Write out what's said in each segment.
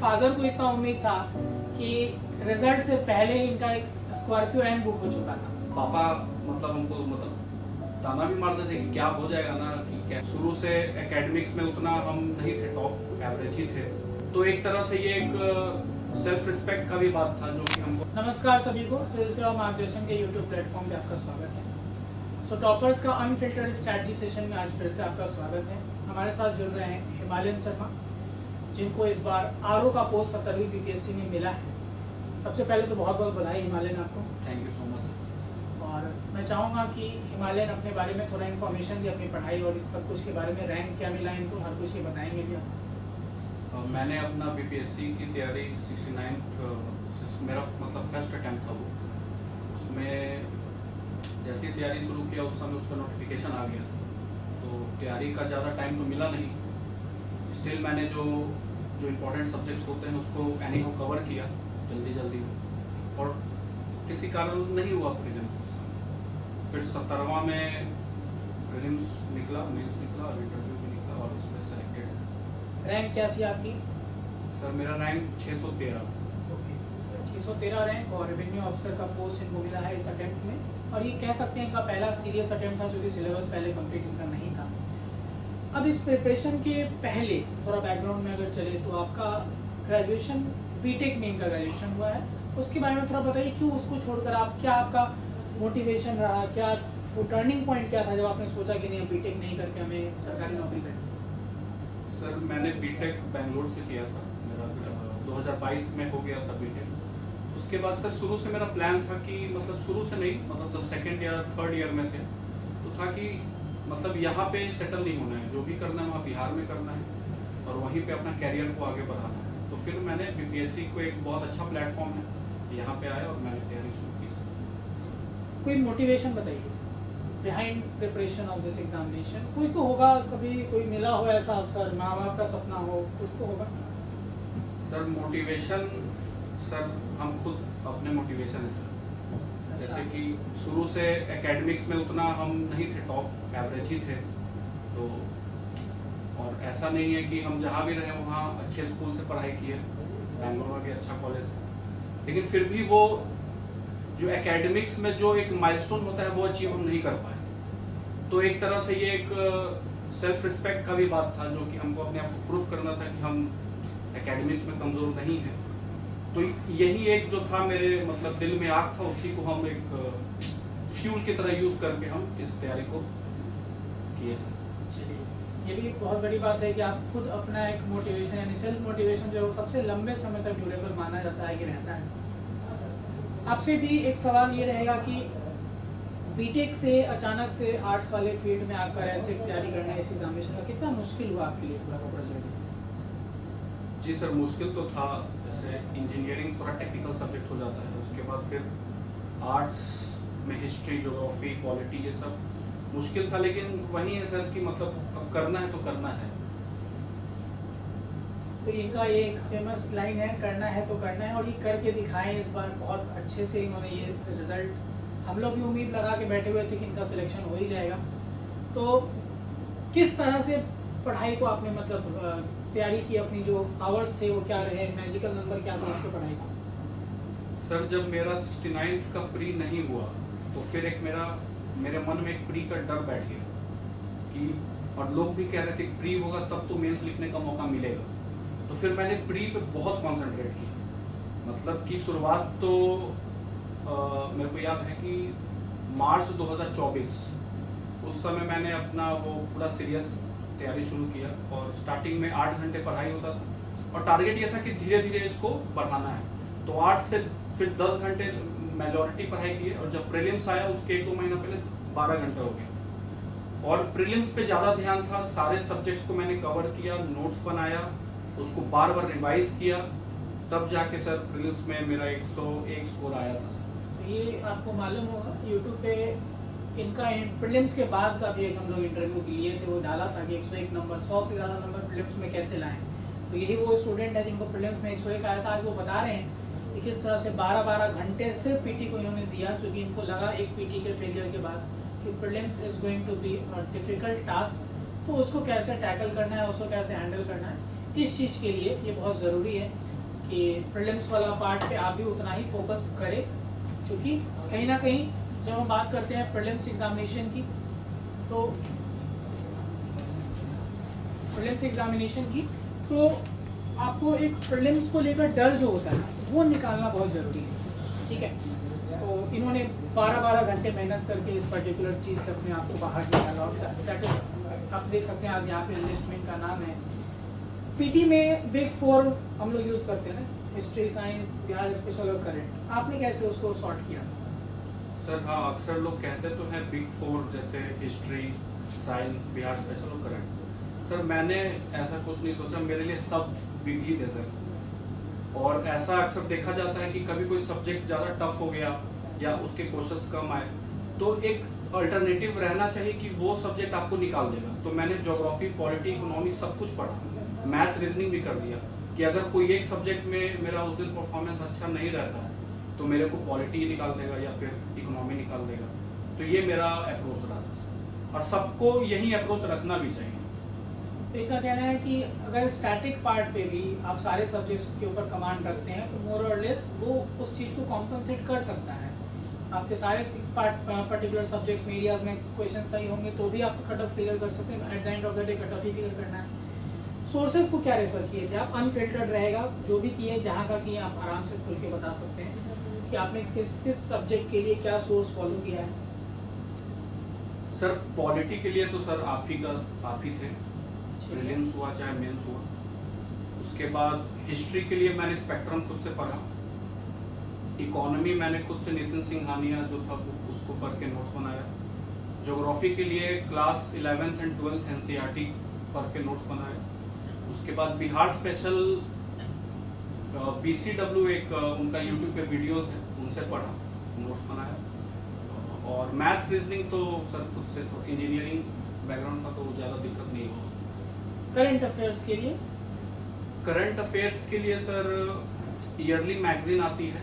Father को इतना उम्मीद था कि रिजल्ट से पहले ही इनका एक स्कॉर्पियो एन बुक हो चुका था। पापा हमको ताना भी मारते थे कि क्या हो जाएगा ना, कि क्या। शुरू से एकेडमिक्स में उतना हम नहीं थे, टॉप एवरेज ही थे। तो एक तरह से ये एक सेल्फ रिस्पेक्ट का भी बात था जो कि हमको। नमस्कार सभी को, सिविल सेवा मार्गदर्शन के यूट्यूब प्लेटफॉर्म पे आपका स्वागत है। सो टॉपर्स का अनफिल्टर्ड स्ट्रैटेजी सेशन में आज फिर से आपका स्वागत है। हमारे साथ जुड़ रहे हैं हिमालयन शर्मा, जिनको इस बार आरओ का पोस्ट 17वीं बीपीएससी में मिला है। सबसे पहले तो बहुत बहुत बधाई हिमालयन आपको। Thank you so much. और मैं चाहूँगा कि हिमालयन अपने बारे में थोड़ा इन्फॉर्मेशन दी, अपनी पढ़ाई और इस सब कुछ के बारे में, रैंक क्या मिला इनको, हर कुछ ये बताएंगे भी आप। मैंने अपना बीपीएससी की तैयारी 69th मेरा फर्स्ट अटैम्प्ट था वो। उसमें जैसे ही तैयारी शुरू किया उस समय उसका नोटिफिकेशन आ गया था, तो तैयारी का ज़्यादा टाइम तो मिला नहीं। स्टिल मैंने जो इम्पोर्टेंट सब्जेक्ट्स होते हैं उसको एनी हाउ कवर किया जल्दी, और किसी कारण नहीं हुआ प्रीलिम्स उस समय। फिर 17वां में प्रीलिम्स निकला, मेंस निकला और इंटरव्यू भी निकला और उसमें सेलेक्टेड है। रैंक क्या थी आपकी? सर मेरा रैंक 613। ओके, 613 रैंक और रेवेन्यू ऑफिसर का पोस्ट इनको मिला है इस अटेम्प्ट में। और ये कह सकते हैं इनका पहला सीरियस अटेम्प्ट था, जो कि सिलेबस पहले कंप्लीट इनका नहीं था। अब इस प्रिपरेशन के पहले थोड़ा बैकग्राउंड में अगर चले तो आपका ग्रेजुएशन बीटेक में इनका ग्रेजुएशन हुआ है, उसके बारे में थोड़ा बताइए। क्यों उसको छोड़कर आप, क्या आपका मोटिवेशन रहा, क्या वो टर्निंग पॉइंट क्या था जब आपने सोचा कि नहीं बीटेक नहीं करके हमें सरकारी नौकरी करनी? सर मैंने बीटेक बेंगलोर से किया था, मेरा 2022 में हो गया था बीटेक। उसके बाद सर शुरू से मेरा प्लान था कि शुरू से नहीं, जब सेकेंड ईयर थर्ड ईयर में थे तो था कि यहाँ पे सेटल नहीं होना है, जो भी करना है वहाँ बिहार में करना है और वहीं पे अपना कैरियर को आगे बढ़ाना है। तो फिर मैंने बीपीएससी को एक बहुत अच्छा प्लेटफॉर्म है, यहाँ पे आया और मैंने तैयारी शुरू की सर। कोई मोटिवेशन बताइए behind preparation of this examination. कोई तो होगा, कभी कोई मिला हो ऐसा अवसर, माँ बाप का सपना हो, कुछ तो होगा। सर मोटिवेशन, सर हम खुद अपने मोटिवेशन है सर। जैसे कि शुरू से एकेडमिक्स में उतना हम नहीं थे, टॉप एवरेज ही थे। तो और ऐसा नहीं है कि हम जहाँ भी रहे वहाँ अच्छे स्कूल से पढ़ाई की है, बेंगलोर में भी अच्छा कॉलेज है, लेकिन फिर भी वो जो एकेडमिक्स में जो एक माइलस्टोन होता है वो अचीव हम नहीं कर पाए। तो एक तरह से ये एक सेल्फ रिस्पेक्ट का भी बात था, जो कि हमको अपने आप को प्रूफ करना था कि हम एकेडमिक्स में कमज़ोर नहीं हैं। तो यही एक जो था मेरे दिल में आग था, उसी को हम एक फ्यूल की तरह यूज़ करके हम इस तैयारी को किए सर। चलिए, ये भी एक बहुत बड़ी बात है कि आप खुद अपना एक मोटिवेशन यानी सेल्फ मोटिवेशन जो है वो सबसे लंबे समय तक ड्यूरेबल माना जाता है कि रहता है। आपसे भी एक सवाल ये रहेगा कि बीटेक से अचानक से आर्ट्स वाले फील्ड में आकर ऐसे तैयारी करना इस एग्जामिनेशन का कितना मुश्किल हुआ आपके लिए पूरा का पूरा जर्नी? जी सर मुश्किल तो था। जैसे इंजीनियरिंग थोड़ा टेक्निकल सब्जेक्ट हो जाता है, उसके बाद फिर आर्ट्स में हिस्ट्री, ज्योग्राफी, पॉलिटी, ये सब मुश्किल था। लेकिन वही है सर कि अब करना है तो करना है। तो इनका ये एक फेमस लाइन है, करना है तो करना है, और ये करके दिखाएं। इस बार बहुत अच्छे से इन्होंने ये रिजल्ट, हम लोग भी उम्मीद लगा के बैठे हुए थे कि इनका सिलेक्शन हो ही जाएगा। तो किस तरह से पढ़ाई को आपने तैयारी की, अपनी जो आवर्स थे वो क्या रहे, मैजिकल नंबर क्या था आपके पढ़ाई का? सर जब मेरा 69 का प्री नहीं हुआ तो फिर एक मेरे मन में एक प्री का डर बैठ गया कि, और लोग भी कह रहे थे प्री होगा तब तो मेंस लिखने का मौका मिलेगा। तो फिर मैंने प्री पे बहुत कंसंट्रेट किया। कि शुरुआत तो मेरे को याद है कि मार्च 2024 उस समय मैंने अपना वो पूरा सीरियस तैयारी शुरू किया और स्टार्टिंग में 8 घंटे पढ़ाई होता था और टारगेट ये था कि धीरे धीरे इसको बढ़ाना है। तो 8 से फिर 10 घंटे मेजॉरिटी पढ़ाई की और जब प्रीलिम्स आया उसके 1-2 महीना पहले 12 घंटे हो गए और प्रीलिम्स पे ज़्यादा ध्यान था। सारे सब्जेक्ट्स को मैंने कवर किया, नोट्स बनाया, उसको बार बार रिवाइज किया, तब जाके सर प्रीलिम्स में मेरा 101 स्कोर आया था। तो ये आपको मालूम होगा यूट्यूब पे इनका प्रीलिम्स के बाद का भी एक हम लोग इंटरव्यू लिए थे, वो डाला था कि 101 नंबर, 100 से ज़्यादा नंबर प्रीलिम्स में कैसे लाएं। तो यही वो स्टूडेंट है जिनको प्रीलिम्स में 101 आया था। आज वो बता रहे हैं कि किस तरह से 12-12 घंटे सिर्फ पीटी को इन्होंने दिया, क्योंकि इनको लगा एक पीटी के फेलियर के बाद कि prelims is going to be a difficult task, तो उसको कैसे टैकल करना है, उसको कैसे हैंडल करना है, इस चीज़ के लिए ये बहुत ज़रूरी है। कि प्रीलिम्स वाला पार्ट पे आप भी उतना ही फोकस करें, क्योंकि कहीं ना कहीं जब हम बात करते हैं प्रीलिम्स एग्जामिनेशन की, तो आपको एक प्रीलिम्स को लेकर डर जो होता है वो निकालना बहुत ज़रूरी है, ठीक है। तो इन्होंने 12-12 घंटे मेहनत करके इस पर्टिकुलर चीज़ से अपने आप को बाहर निकाला, और दैट इज आप देख सकते हैं आज यहाँ पे लिस्ट में इनका नाम है। पीटी में बिग 4 हम लोग यूज़ करते हैं ना, हिस्ट्री, साइंस, बिहार स्पेशल और करंट। आपने कैसे उसको सॉर्ट किया? सर हाँ, अक्सर लोग कहते तो हैं बिग 4 जैसे हिस्ट्री, साइंस, बिहार स्पेशल और करंट। सर मैंने ऐसा कुछ नहीं सोचा, मेरे लिए सब बिग ही थे सर। और ऐसा अक्सर देखा जाता है कि कभी कोई सब्जेक्ट ज़्यादा टफ हो गया या उसके क्वेश्चंस कम आए, तो एक अल्टरनेटिव रहना चाहिए कि वो सब्जेक्ट आपको निकाल देगा। तो मैंने ज्योग्राफी, पॉलिटी, इकोनॉमी सब कुछ पढ़ा, मैथ्स, रीजनिंग भी कर दिया कि अगर कोई एक सब्जेक्ट में मेरा उस दिन परफॉर्मेंस अच्छा नहीं रहता तो मेरे को पॉलिटी निकाल देगा या फिर इकोनॉमी निकाल देगा। तो ये मेरा अप्रोच रहा था, और सबको यही अप्रोच रखना भी चाहिए। तो इनका कहना है कि अगर स्टैटिक पार्ट पे भी आप सारे सब्जेक्ट्स के ऊपर कमांड रखते हैं तो मोर और लेस वो उस चीज़ को कॉम्पनसेट कर सकता है। आपके सारे पर्टिकुलर सब्जेक्ट्स में, एरियाज में क्वेश्चन सही होंगे तो भी आप कट ऑफ क्लियर कर सकते हैं। At the end of the day cut off he clear करना है। सोर्सेज को क्या रेफर किए थे आप? अनफिल्टर्ड रहेगा, जो भी किए जहाँ का किए आप आराम से खुल के बता सकते हैं कि आपने किस किस सब्जेक्ट के लिए क्या सोर्स फॉलो किया है। सर पॉलिटी के लिए तो सर आप ही थे, प्रीलिम्स हुआ चाहे मेंस हुआ। उसके बाद हिस्ट्री के लिए मैंने स्पेक्ट्रम खुद से पढ़ा। इकोनॉमी मैंने खुद से नितिन सिंघानिया जो था उसको पढ़ के नोट्स बनाया। ज्योग्राफी के लिए class 11th and 12th NCERT पढ़ के नोट्स बनाए। उसके बाद बिहार स्पेशल BCW एक उनका यूट्यूब पे वीडियोस है, उनसे पढ़ा, नोट्स बनाया। और मैथ्स, रीजनिंग तो सर खुद से, तो इंजीनियरिंग बैकग्राउंड का तो ज़्यादा दिक्कत नहीं हुआ उसमें। करंट अफेयर्स के लिए? करंट अफेयर्स के लिए सर ईयरली मैगजीन आती है,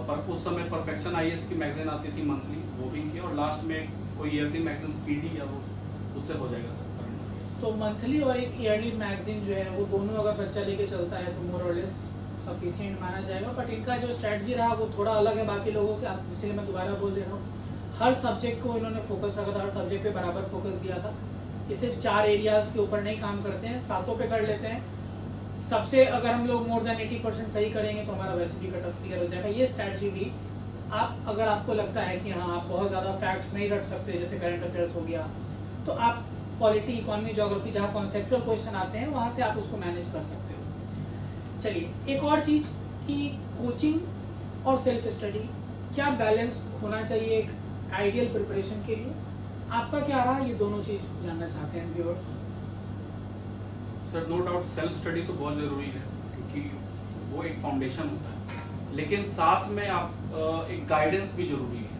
पर उस समय परफेक्शन IAS की मैगजीन आती थी मंथली, वो भी किया। और लास्ट में कोई ईयरली मैगजीन स्पीडी या वो उससे हो जाएगा सर करंट अफेयर्स। तो मंथली और एक ईयरली मैगजीन जो है वो दोनों अगर बच्चा लेके चलता है तो मोर और लेस सफिशिएंट माना जाएगा। बट इनका जो स्ट्रेटजी रहा वो थोड़ा अलग है बाकी लोगों से, इसलिए मैं दोबारा बोल दे रहा हूँ। हर सब्जेक्ट को इन्होंने फोकस रखा था, हर सब्जेक्ट पे बराबर फोकस दिया था। ये सिर्फ 4 एरियाज के ऊपर नहीं काम करते हैं, 7 पे कर लेते हैं। सबसे अगर हम लोग मोर देन 80% सही करेंगे तो हमारा वैसे भी कट ऑफ क्लियर हो जाएगा। ये स्ट्रैटेजी भी आप, अगर आपको लगता है कि हाँ आप बहुत ज़्यादा फैक्ट्स नहीं रख सकते जैसे करंट अफेयर्स हो गया, तो आप पॉलिटी, इकोनॉमी, ज्योग्राफी जहाँ कॉन्सेप्चुअल क्वेश्चन आते हैं वहाँ से आप उसको मैनेज कर सकते हो। चलिए एक और चीज़ कि कोचिंग और सेल्फ स्टडी क्या बैलेंस होना चाहिए एक आइडियल प्रिपरेशन के लिए? आपका क्या रहा? ये दोनों चीज़ जानना चाहते हैं viewers. Sir no doubt self study तो बहुत ज़रूरी है क्योंकि वो एक फाउंडेशन होता है, लेकिन साथ में आप एक गाइडेंस भी ज़रूरी है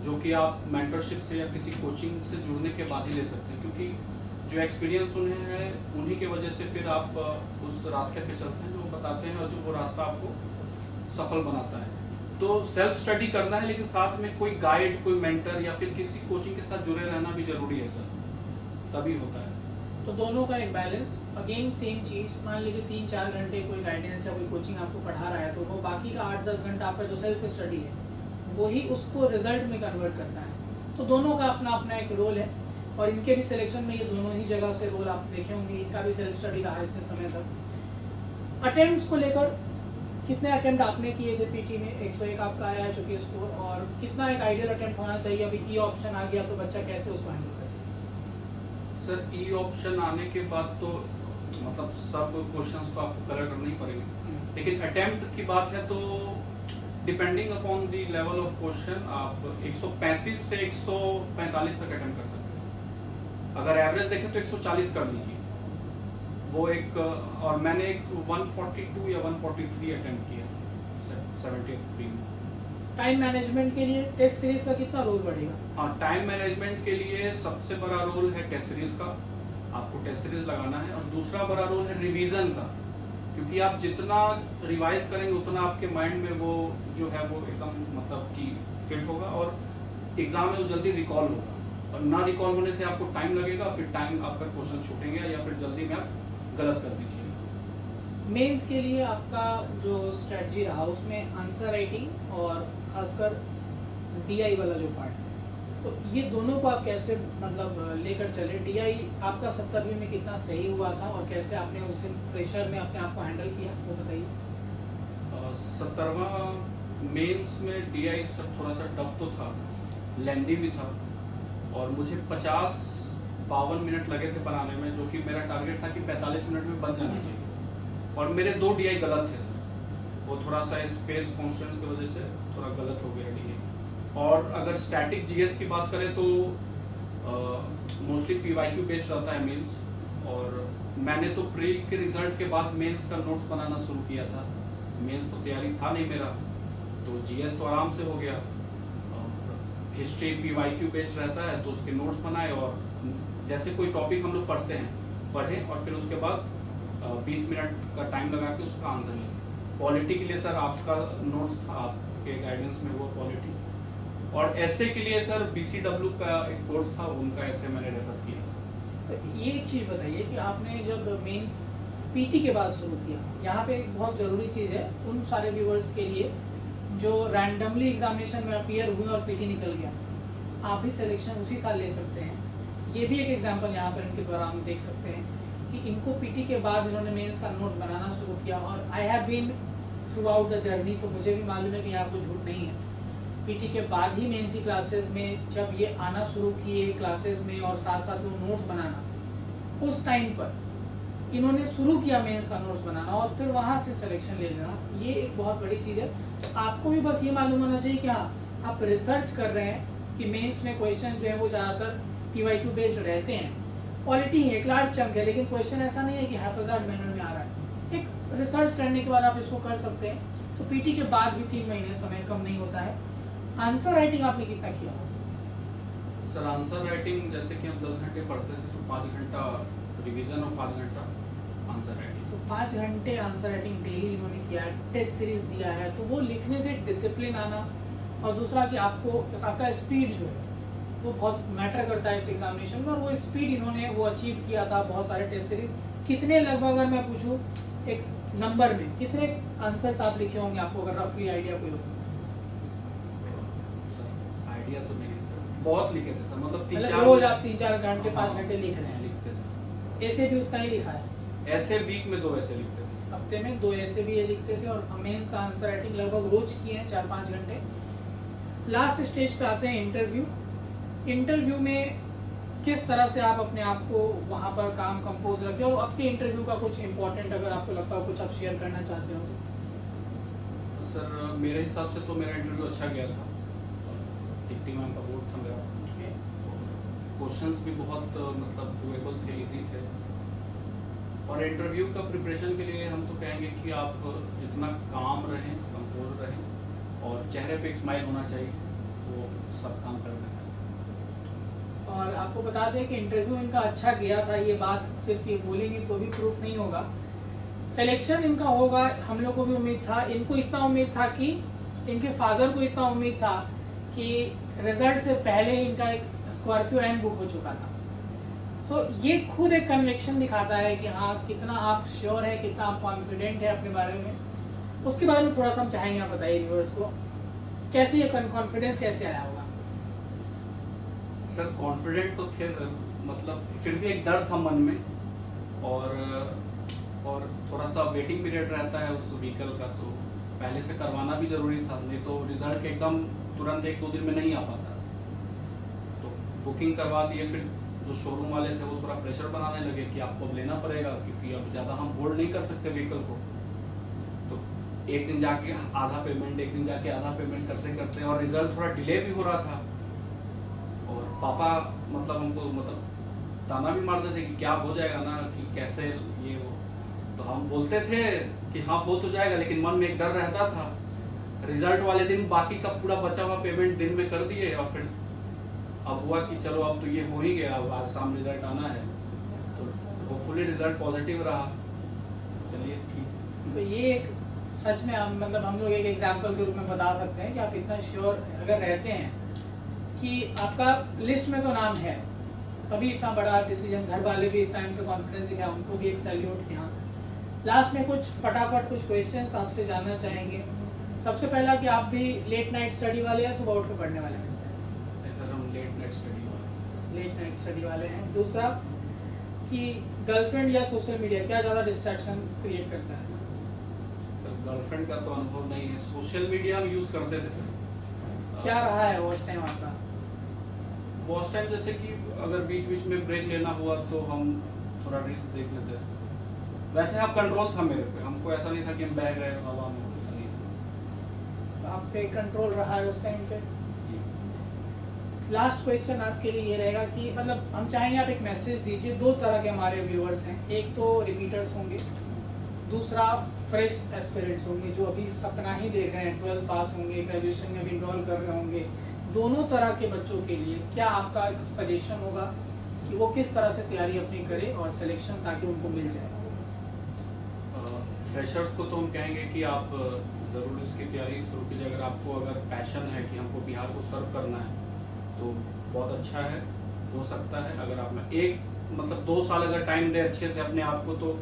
जो कि आप मेंटरशिप से या किसी कोचिंग से जुड़ने के बाद ही ले सकते हैं, क्योंकि जो एक्सपीरियंस उन्हें है उन्हीं के वजह से फिर आप उस रास्ते पे चलते हैं जो बताते हैं और जो वो रास्ता आपको सफल बनाता है। तो सेल्फ स्टडी करना है, लेकिन साथ में कोई गाइड, कोई मेंटर या फिर किसी कोचिंग के साथ जुड़े रहना भी जरूरी है सर, तभी होता है। तो दोनों का एक बैलेंस। अगेन सेम चीज़, मान लीजिए 3-4 घंटे कोई गाइडेंस या कोई कोचिंग आपको पढ़ा रहा है तो वो बाकी का 8-10 घंटा आपका जो सेल्फ स्टडी है वही उसको रिजल्ट में कन्वर्ट करता है। तो दोनों का अपना अपना एक रोल है, और इनके भी सिलेक्शन में ये दोनों ही जगह से रोल आप देखे होंगे। इनका भी सेल्फ स्टडी रहा इतने समय तक। अटेम्प्ट्स को लेकर कितने अटेम्प्ट आपने किए थे पीटी में? 101 आपका आया है चूँकि स्कोर, और कितना एक आइडियल अटेम्प्ट होना चाहिए? अभी ई ऑप्शन आ गया तो बच्चा कैसे उसको हैंडल करे? सर ई ऑप्शन आने के बाद तो मतलब सब क्वेश्चंस को आपको कलर करना ही पड़ेगा, लेकिन अटेम्प्ट की बात है तो depending upon the level of question आप 135 से 145 तक अटेम्प्ट कर सकते हैं। अगर एवरेज देखें तो 140 कर लीजिए वो एक, और मैंने एक 142 या 143 अटेम्प्ट किया 70 में। टाइम मैनेजमेंट के लिए टेस्ट सीरीज का कितना रोल बढ़ेगा? हाँ, टाइम मैनेजमेंट के लिए सबसे बड़ा रोल है टेस्ट सीरीज का, आपको टेस्ट सीरीज लगाना है। और दूसरा बड़ा रोल है रिवीजन का, क्योंकि आप जितना रिवाइज करेंगे उतना आपके माइंड में वो जो है वो एकदम मतलब कि फिट होगा और एग्जाम में वो जल्दी रिकॉल होगा। और ना रिकॉल होने से आपको टाइम लगेगा, फिर टाइम आपका क्वेश्चन छूटेंगे या फिर जल्दी में आप गलत कर दीजिएगा। मेंस के लिए आपका जो स्ट्रेटजी रहा उसमें आंसर राइटिंग और खासकर डीआई वाला जो पार्ट है, तो ये दोनों को आप कैसे मतलब लेकर चले? डीआई आपका 70वीं में कितना सही हुआ था और कैसे आपने उस दिन प्रेशर में अपने आप को हैंडल किया, वो बताइए। 70वां मेंस में डीआई सब थोड़ा सा टफ तो था, लेंदी भी था, और मुझे 52 मिनट लगे थे बनाने में, जो कि मेरा टारगेट था कि 45 मिनट में बन जाना चाहिए। और मेरे 2 डीआई गलत थे सर, वो थोड़ा सा स्पेस कॉन्स्टेंट्स की वजह से थोड़ा गलत हो गया डीआई। और अगर स्टैटिक जीएस की बात करें तो मोस्टली पीवाईक्यू बेस्ड रहता है मेंस, और मैंने तो प्री के रिजल्ट के बाद मेंस का नोट्स बनाना शुरू किया था। मेंस तो तैयारी था नहीं मेरा, तो जीएस तो आराम से हो गया। हिस्ट्री पीवाईक्यू बेस्ड रहता है, तो उसके नोट्स बनाए, और जैसे कोई टॉपिक हम लोग पढ़ते हैं पढ़े, और फिर उसके बाद 20 मिनट का टाइम लगा के उसका आंसर लिखें। पॉलिटी के लिए सर आपका नोट्स था, आपके गाइडेंस में वो पॉलिटी। और ऐसे के लिए सर बीसीडब्ल्यू का एक कोर्स था, उनका ऐसे मैंने रेफर किया। तो ये एक चीज़ बताइए कि आपने जब मेंस पीटी के बाद शुरू किया, यहाँ पे एक बहुत ज़रूरी चीज़ है उन सारे व्यूअर्स के लिए जो रैंडमली एग्जामिनेशन में अपीयर हुए और पीटी निकल गया, आप भी सिलेक्शन उसी साल ले सकते हैं। ये भी एक एग्जाम्पल यहाँ पर इनके द्वारा हम देख सकते हैं कि इनको पीटी के बाद इन्होंने मेंस का नोट्स बनाना शुरू किया। और I have been throughout the journey, तो मुझे भी मालूम है कि यहाँ कोई झूठ नहीं है। पीटी के बाद ही मेंस की क्लासेस में जब ये आना शुरू किए क्लासेस में, और साथ साथ वो नोट्स बनाना, उस टाइम पर इन्होंने शुरू किया मेंस का नोट्स बनाना, और फिर वहाँ से सिलेक्शन ले लेना। ये एक बहुत बड़ी चीज़ है। तो आपको भी बस ये मालूम होना चाहिए कि हाँ, आप रिसर्च कर रहे हैं कि मेंस में क्वेश्चन जो है वो ज़्यादातर पीवाईक्यू बेस्ड रहते हैं। क्वालिटी ही एक लार्ज चंक है, लेकिन क्वेश्चन ऐसा नहीं है कि हैफाज़ार्ड मैनर में आ रहा है। एक रिसर्च करने के बाद आप इसको कर सकते हैं। तो पीटी के बाद भी 3 महीने समय कम नहीं होता है। आंसर राइटिंग आपने कितना किया? सर आंसर राइटिंग जैसे कि हम 10 घंटे पढ़ते थे, तो 5 घंटा रिवीजन और 5 घंटा आंसर राइटिंग। तो 5 घंटे आंसर राइटिंग डेली इन्होंने किया है, टेस्ट सीरीज दिया है, तो वो लिखने से डिसिप्लिन आना, और दूसरा कि आपका स्पीड जो है वो बहुत मैटर करता है इस एग्जामिनेशन में, और वो स्पीड इन्होंने वो अचीव किया था। बहुत सारे टेस्ट सीरीज कितने, लगभग अगर मैं पूछूं एक नंबर में, कितने आंसर्स आप लिखे होंगे, आपको अगर रफली आइडिया कोई हो? आइडिया तो नहीं सर, बहुत लिखे थे सर, मतलब 3-4 रोज आप 3-4 घंटे 5 घंटे लिख रहे हैं? लिखते थे। ऐसे भी उतना ही लिखा है? ऐसे वीक में 2 ऐसे लिखते थे, हफ्ते में 2 ऐसे भी ये लिखते थे। और मेंस का आंसर राइटिंग लगभग रोज किए हैं 4-5 घंटे। लास्ट स्टेज पे आते हैं इंटरव्यू। इंटरव्यू में किस तरह से आप अपने आप को वहाँ पर काम कंपोज रखे, और आपके इंटरव्यू का कुछ इंपॉर्टेंट अगर आपको लगता हो कुछ आप शेयर करना चाहते हो तो? सर मेरे हिसाब से तो मेरा इंटरव्यू अच्छा गया था। टिकटिंग मैम का बोर्ड था मेरा, क्वेश्चंस भी बहुत मतलब डुएबल थे, इजी थे। और इंटरव्यू का प्रिपरेशन के लिए हम तो कहेंगे कि आप जितना काम रहें, कंपोज रहें, और चेहरे पे एक स्माइल होना चाहिए, वो सब काम करना है। और आपको बता दें कि इंटरव्यू इनका अच्छा गया था, ये बात सिर्फ ये बोलेंगे तो भी प्रूफ नहीं होगा। सिलेक्शन इनका होगा, हम लोग को भी उम्मीद था। इनको इतना उम्मीद था कि इनके फादर को इतना उम्मीद था कि रिजल्ट से पहले इनका एक स्कॉर्पियो एन बुक हो चुका था। सो ये खुद एक कन्विक्शन दिखाता है कि हाँ, कितना आप श्योर है, कितना आप कॉन्फिडेंट है अपने बारे में। उसके बारे में थोड़ा सा हम चाहेंगे आप बताइए व्यूअर्स को, कैसे ये कॉन्फिडेंस कैसे आया होगा? सर कॉन्फिडेंट तो थे सर, मतलब फिर भी एक डर था मन में, और थोड़ा सा वेटिंग पीरियड रहता है उस व्हीकल का, तो पहले से करवाना भी जरूरी था, नहीं तो रिजल्ट एकदम तुरंत 1-2 दिन में नहीं आ पाता। तो बुकिंग करवा दिए। फिर जो शोरूम वाले थे वो थोड़ा प्रेशर बनाने लगे कि आपको अब लेना पड़ेगा, क्योंकि अब ज़्यादा हम होल्ड नहीं कर सकते व्हीकल को। तो एक दिन जाके आधा पेमेंट, एक दिन जाके आधा पेमेंट करते करते, और रिजल्ट थोड़ा डिले भी हो रहा था। और पापा मतलब हमको मतलब ताना भी मारते थे कि क्या हो जाएगा ना, कि कैसे ये हो। तो हम बोलते थे कि हाँ हो तो जाएगा, लेकिन मन में एक डर रहता था। रिजल्ट वाले दिन बाकी का पूरा बचा हुआ पेमेंट दिन में कर दिए, और फिर अब हुआ कि चलो अब तो ये हो ही गया, अब आज शाम रिजल्ट आना है, तो होपफुली रिजल्ट पॉजिटिव रहा। चलिए ठीक। तो ये एक सच में मतलब हम लोग एक एग्जाम्पल के रूप में बता सकते हैं कि आप इतना श्योर अगर रहते हैं कि आपका लिस्ट में तो नाम है, तभी इतना बड़ा डिसीजन, घर वाले भी इतना इन पे कॉन्फिडेंस दिखा, उनको भी एक सैल्यूट कि हाँ लास्ट में कुछ फटाफट कुछ क्वेश्चंस आपसे जानना चाहेंगे। सबसे पहला कि आप भी लेट नाइट स्टडी वाले या सुबह उठ के पढ़ने वाले हैं? सर हम लेट नाइट स्टडी वाले। लेट नाइट स्टडी वाले हैं। दूसरा कि गर्लफ्रेंड या सोशल मीडिया क्या ज़्यादा डिस्ट्रैक्शन क्रिएट करता है? सर गर्लफ्रेंड का तो अनुभव नहीं है, सोशल मीडिया हम यूज़ करते थे सर। क्या रहा है वॉच टाइम आपका? वॉच टाइम जैसे कि अगर बीच बीच में ब्रेक लेना हुआ तो हम थोड़ा रील्स देख लेते थे। वैसे हाँ कंट्रोल था मेरे पे, हमको ऐसा नहीं था कि हम बह गए हवा में, ऐसा नहीं था। तो आप पे कंट्रोल रहा है उस टाइम पे? जी। लास्ट क्वेश्चन आपके लिए ये रहेगा कि मतलब हम चाहेंगे आप एक मैसेज दीजिए। दो तरह के हमारे व्यूअर्स हैं, एक तो रिपीटर्स होंगे, दूसरा फ्रेश एस्पिरेंट्स होंगे जो अभी सपना ही देख रहे हैं, 12th पास होंगे, ग्रेजुएशन में भी इनरोल कर रहे होंगे। दोनों तरह के बच्चों के लिए क्या आपका एक सजेशन होगा कि वो किस तरह से तैयारी अपनी करें और सिलेक्शन ताकि उनको मिल जाए? फ्रेशर्स को तो हम कहेंगे कि आप ज़रूर इसकी तैयारी शुरू कीजिए। अगर आपको अगर पैशन है कि हमको बिहार को सर्व करना है तो बहुत अच्छा है, हो सकता है। अगर आप में एक मतलब 2 साल अगर टाइम दे अच्छे से अपने आप को तो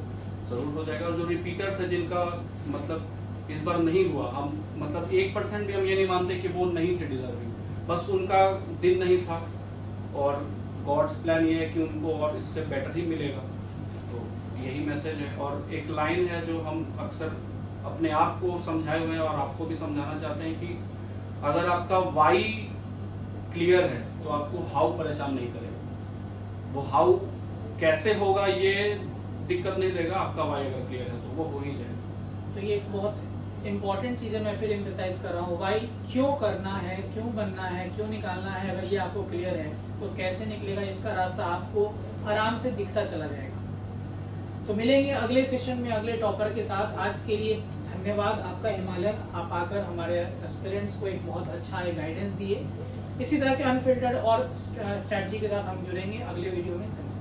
ज़रूर हो जाएगा। और जो रिपीटर्स है जिनका मतलब इस बार नहीं हुआ, हम मतलब 1% भी हम ये नहीं मानते कि वो नहीं थे डिजर्विंग, बस उनका दिन नहीं था और गॉड्स प्लान ये है कि उनको और इससे बेटर ही मिलेगा। तो यही मैसेज है। और एक लाइन है जो हम अक्सर अपने आप को समझाए हुए हैं और आपको भी समझाना चाहते हैं कि अगर आपका वाई क्लियर है तो आपको हाउ परेशान नहीं करेगा। वो हाउ कैसे होगा ये दिक्कत नहीं देगा, आपका वाई अगर क्लियर है तो वो हो ही जाएगा। तो ये एक बहुत इम्पॉर्टेंट चीज़ है, मैं फिर एम्फेसाइज कर रहा हूँ। वाई क्यों करना है, क्यों बनना है, क्यों निकालना है, अगर ये आपको क्लियर है तो कैसे निकलेगा इसका रास्ता आपको आराम से दिखता चला जाएगा। तो मिलेंगे अगले सेशन में अगले टॉपर के साथ। आज के लिए धन्यवाद आपका हिमालयन, आप आकर हमारे एस्पिरेंट्स को एक बहुत अच्छा एक गाइडेंस दिए। इसी तरह के अनफिल्टर्ड और स्ट्रैटेजी के साथ हम जुड़ेंगे अगले वीडियो में। धन्यवाद।